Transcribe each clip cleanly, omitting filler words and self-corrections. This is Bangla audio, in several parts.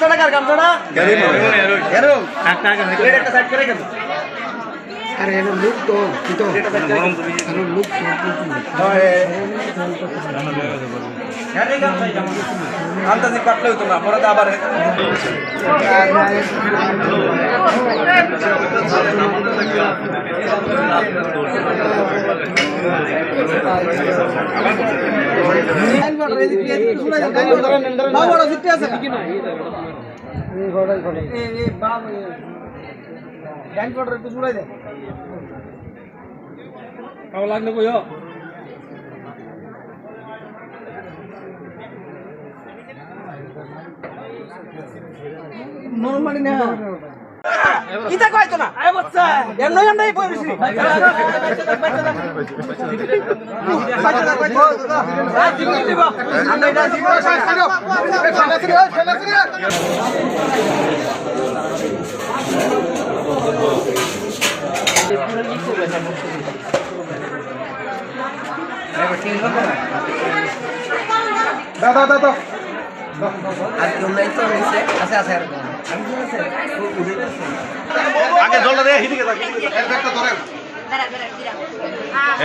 গামছাটা কার গামছাটা এরো প্লেট একটা সাইড করে কেন আরে এর লুক তো কি তো গরম তুমি আর লুক তো আরে গামছা আন্দাজি কাটলে হতো না পরে আবার লাগলে কইও নরমালি না ইতা কইতো না আয় বাচ্চা এমনই আমরাই বইছি বাচ্চা কইতো আজ দিব দিব আমরা এটা দিব দাদা দাদা আর তোমরাই তো নিছে আছে আছে আগে জলটা দে হিদিকে থাক একটা ধরেন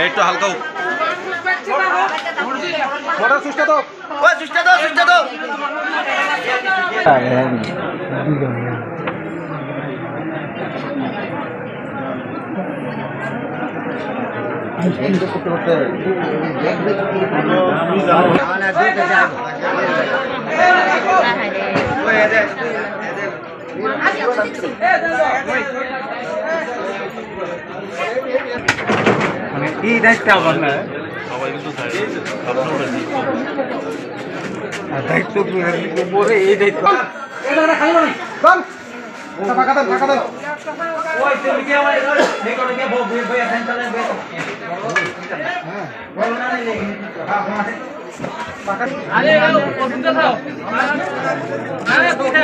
এই তো হালকা বড় সুস্থ তো ওই সুস্থ দাও এই দায়িত্ব আমার না সবাই কিন্তু দায়িত্ব পরে এই দায়িত্ব চল ফাঁকা দেন ওই তুমি কি আমার এই করে কে বই আছেন চলে বলো না রে আরে ওটা দাও আরে তোকে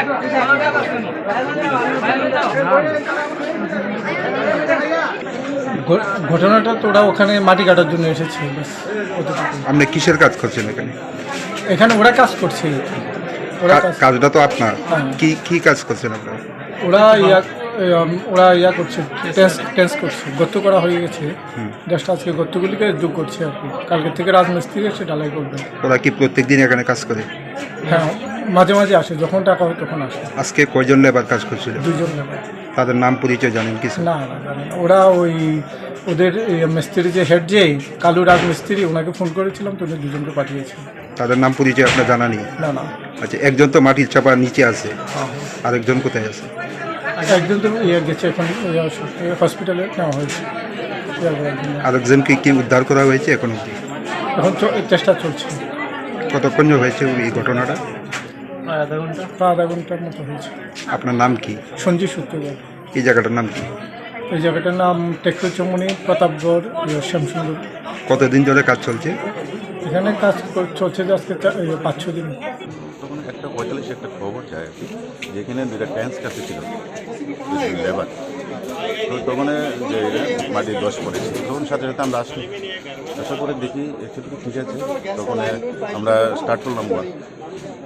ঘটনাটা তো ওরা ওখানে মাটি কাটার জন্য এসেছে আপনি কিসের কাজ করছেন এখানে? এখানে ওরা কাজ করছে কাজটা তো আপনার। হ্যাঁ। কি কাজ করছেন আপনারা? ওরা ইয়া করছে টেস্ট করছে, গর্ত করা হয়ে গেছে, জাস্ট আজকে গর্তগুলিকে যোগ করছে আর কি। কালকে থেকে রাজমিস্ত্রি এসে ঢালাই করবে। ওরা কি প্রত্যেকদিন এখানে কাজ করে? হ্যাঁ, মাঝে মাঝে আসে, যখন টাকা হয় তখন আসে। আজকে কয়জন লেবার কাজ করছিল? 2 জন লেবার। তাদের নাম পরিচয় জানেন কিছু? না জানেন না। ওরা ওদের মিস্ত্রি যে হেড যে কালু রাজমিস্ত্রি, ওনাকে ফোন করেছিলাম তো উনি 2 জনকে পাঠিয়েছে। তাদের নাম পরিচয় আপনার জানা নেই? না। আচ্ছা, একজন তো মাটির চাপা নিচে আছে, আরেকজন কোথায় আছে? একজন তো গেছে, এখন হসপিটালে নেওয়া হয়েছে। আরেকজনকে কি উদ্ধার করা হয়েছে এখন অবধি? এখন চেষ্টা চলছে। কতক্ষণ হয়েছে এই ঘটনাটা? প্রায় আধা ঘন্টার মতো হয়েছে। আপনার নাম কি? সঞ্জীব সূত্রধর। এই জায়গাটার নাম কি? এই জায়গাটার নাম টেকচমনি, প্রতাপগড়, শ্যামসুন্দর। কতদিন ধরে কাজ চলছে এখানে? কাজ চলছে যে আজকে 5-6 দিন। তখন 1:45 একটা খবর যায় আর কি, যেখানে 2টা ট্যান্স কাছে ছিল লেবার। তো তখন যে মাটির দশ পড়েছে, তখন সাথে সাথে আমরা আসি, আসার পরে দেখি অ্যাকচুয়ালি ঠিক আছে। তখন আমরা স্টার্ট করলাম ওয়ার্ক।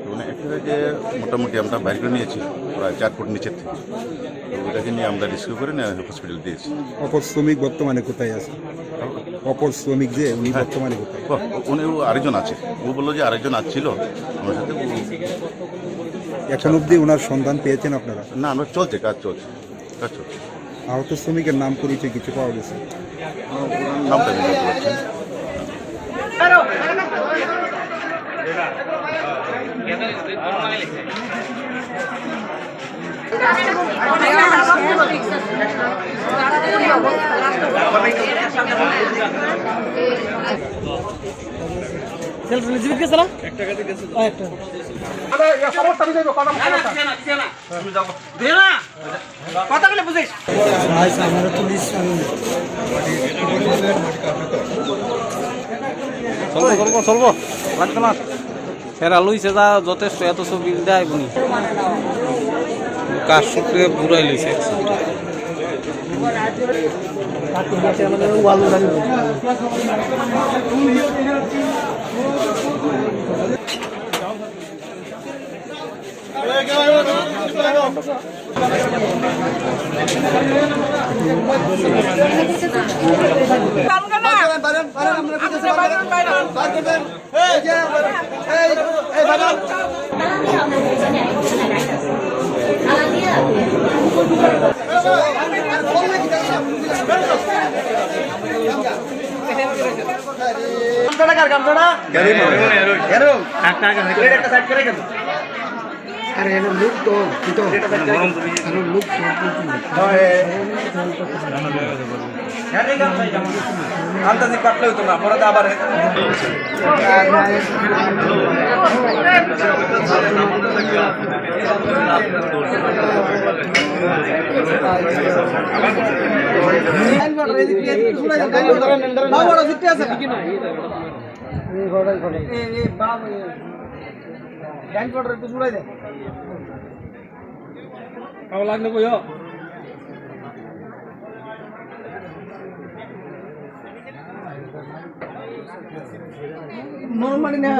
তখন একটাকে মোটামুটি আমরা বাইর করে নিয়েছি প্রায় 4 ফুট নিচের থেকে। তো ওটাকে নিয়ে আমরা রিস্কিউ করে হসপিটাল দিয়েছি। অপর শ্রমিক বর্তমানে কোথায় আছে? অপর শ্রমিক যে উনি বর্তমানে কোথায়? উনি আরেকজন আছে, ও বললো যে আরেকজন আসছিল আমার সাথে। এখন অবধি ওনার সন্ধান পেয়েছেন আপনারা? না, আমরা কাজ চলছে। আহত শ্রমিকের নাম পরিচয় কিছু পাওয়া গেছে? নামটা আমি বলতে পারছি না। কথাগুলো বুঝিস চলবো লাগতো না। ফেরা লইছে যা যথেষ্ট, এত ছবি দেয় বুনি কাজ সূত্রে বুড়াই লইছে। আন্দাজি কাটলে হতো না পরে আবার লাগলে কই নরমালি না